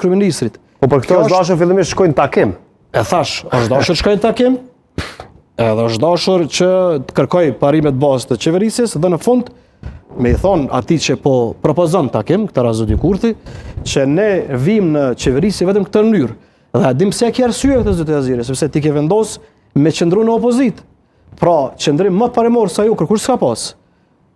kryeministrit. Po për këto është dashur fillimisht shkojnë takim. E thash, është dashur shkojnë takim, edhe është dashur që të kërkoj parimet bazë të qeverisjes dhe në fund me i thonë ati që po propozon takim, këta Zoti Kurthi, që ne vim në qeverisje vetëm këtë mënyrë. Dhe dim pse ke arsye këtë Zoti Aziri, sepse ti ke vendos me qëndru në opozit. Pra, qëndrim më paremor sa ju kërkush s'ka pas.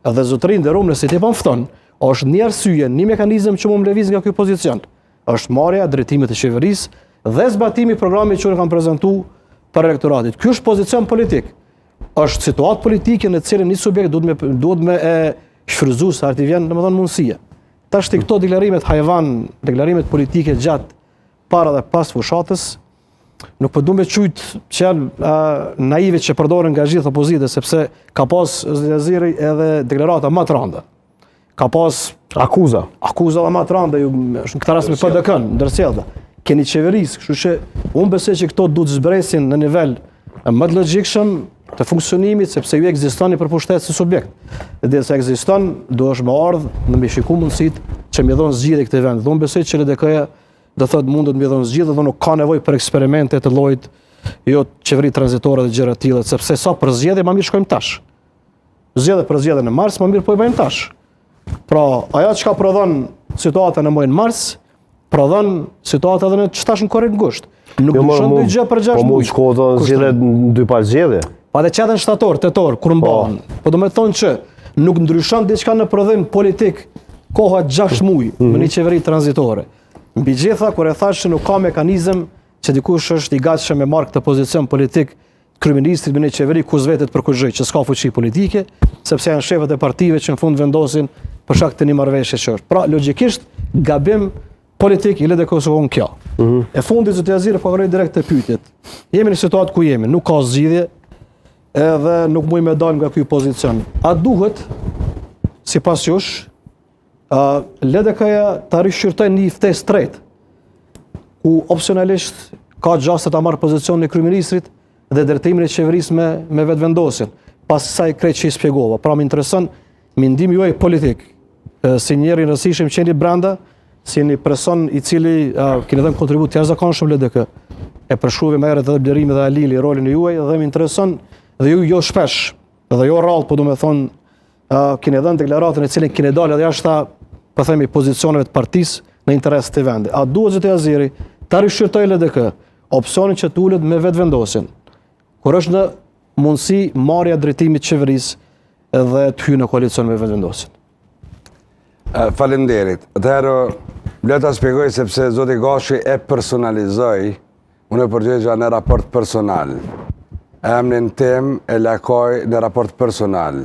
Edhe zotërin dhe rumë nëse ti po mfton, është një arsye, një mekanizëm që më lëviz nga ky pozicion. Është marrja e drejtimit të qeverisë dhe zbatimi i programit që unë kam prezantuar për elektoratit. Ky është pozicion politik. Është situatë politike në cilën një subjekt duhet me e shfryzu sa arti vjen, domethënë mundësia. Tash ti këto deklarimet hajvan, deklarimet politike gjatë para dhe pas fushatës, nuk po du me qujt qenë naive që përdoren nga gjithë opozitës, sepse ka pas Zoti edhe deklarata më të rënda. Ka pas akuza dhe më të rënda, në këtë rast me PDK-n, ndërsjellta. Keni qeverisë, kështu që unë besoj që këto duhet zbresin në nivel më të logjikshëm të funksionimit, sepse ju ekziston i përpushtet si subjekt. Dhe se ekziston, do është më ardhë në me shiku mundësit që mi dhonë zgjidhje këtë vend. Dhe unë besoj që LDK-ja do thotë mundet mi dhonë zgjidhje dhe nuk ka nevojë për eksperimente të llojit jo qeveri tranzitore dhe gjëra të tilla, sepse sa për zgjedhje më mirë shkojmë tash. Zgjedhje për zgjedhje në mars, më mirë po i bëjmë tash. Pra, ajo çka prodhon situata në muajin mars, prodhon situata edhe në çtash në korrik gusht. Nuk ndryshon dy gjë për 6 muaj. Po mund shkollë zgjedhje në dy palë zgjedhje. Pa dhe qatën shtator, tetor, kur mbahen. Po do me thonë që nuk ndryshon diçka në prodhim politik koha 6 muaj me një qeveri tranzitore. Mbi gjitha, kur e thash që nuk ka mekanizëm që dikush është i gatshëm me marrë këtë pozicion politik kryeministrit me një qeveri ku zvetet për kujt që s'ka fuqi politike, sepse janë shefët e partive që në fund vendosin për shkak të një marrëveshje që është. Pra, logjikisht gabim politik i LDK-s kjo. E fundit Zoti Aziri po vëroj direkt te pyetjet. Jemi në situatë ku jemi, nuk ka zgjidhje, edhe nuk muj me dal nga ky pozicion. A duhet, sipas jush, LDK-ja ta rishqyrtojnë një ftesë tretë, ku opsionalisht ka gjastë ta marrë pozicionin e kryeministrit dhe drejtimin e qeverisë me vetëvendosjen, pas kësaj krejt që i spjegova. Pra më intereson mendimi juaj politik, si njëri i rëndësishëm që jeni brenda, si një person i cili keni dhënë kontribut të jashtëzakonshëm LDK. E përshkruaj më herët edhe Blerimi dhe Alili rolin e juaj dhe më intereson dhe ju jo shpesh, dhe jo rrallë, po do me thonë, keni dhënë deklaratën e cilin keni dalë edhe jashta, po themi, pozicioneve të partisë në interes të vendit. A duhet Zoti Aziri ta rishqyrtojë LDK opsionin që të ulet me vetëvendosjen, kur është në mundësi marrja drejtimit qeverisë dhe të hyjë në koalicion me vetëvendosjen? Faleminderit. Atëherë, le ta shpjegoj sepse Zoti Gashi e personalizoi, unë e përgjigja në raport personal. Emrin tim e lakoj në raport personal.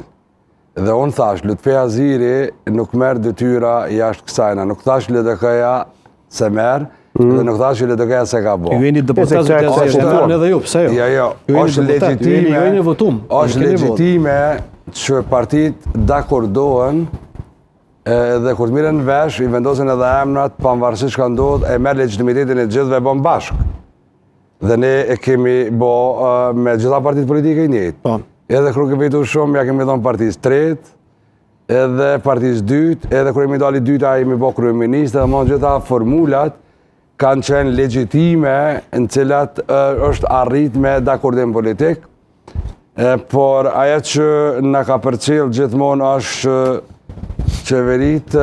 Dhe unë thash, Lutfi Aziri nuk merr detyra jashtë kësajna. Nuk thash LDK-ja se merr, dhe nuk thash LDK-ja se ka bo. Ju jeni deputat Zoti Aziri, edhe ju, pse jo? Jo, është legjitime që partit dakordohen dhe kur të mirën vesh, i vendosin edhe emrat, pavarësisht çka ndodh, e merr legitimitetin e gjithëve bën bashkë. Dhe ne e kemi bo me gjitha partit politike i njëjtë. Edhe kërë kemi vetur shumë, ja kemi dhënë partisë tretë, edhe partisë dytë, edhe kërë kemi dali dyta, jemi bo kryeminist, dhe më gjitha formulat kanë qenë legjitime në cilat është arrit me dakordim politik, por aja që në ka përcjell gjithmonë është qeverit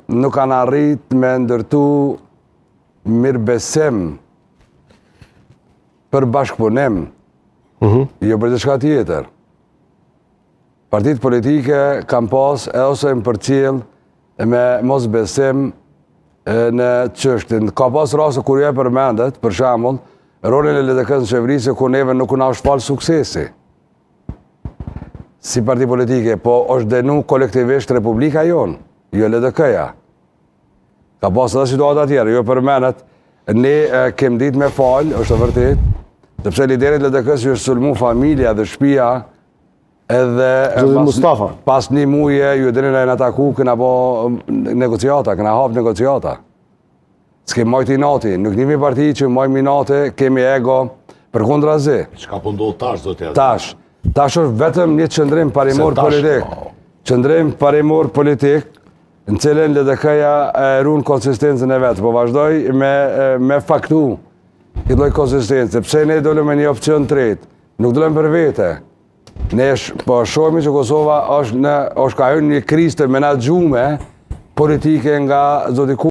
nuk kanë arrit me ndërtu mirëbesim për bashkëpunim, jo për diçka tjetër. Partitë politike kanë pas ose më përcjell me mosbesim në çështjen. Ka pas raste kur ju përmendet, për shembull, rolin e LDK-s në qeverisje ku neve nuk na është falë suksesi. Si parti politike, po është denu kolektivisht Republika jonë, jo LDK-ja. Ka pas edhe situata tjera, ju përmendet, ne kemi ditë me falë, është e vërtet, sepse liderit LDK-s ju është sulmu familja dhe shtëpia, edhe pas një muje ju dini në ataku këna bo negociata, këna hap negociata. S'kemi majti nati, nuk njemi parti që majmi nati, kemi ego për kundra zi. Çka po ndodh tash, Zoti Aziri? Tash është vetëm një qëndrim parimor politik. Qëndrim parimor politik në cilën LDK-ja e runë konsistencën e vetë, po vazhdoj me faktu i lloj konsistencë. Pse ne dolem me një opcion tret, nuk dolem për vete. Ne po shohim që Kosova është ka hyrë një krizë të menaxhume politike nga zoti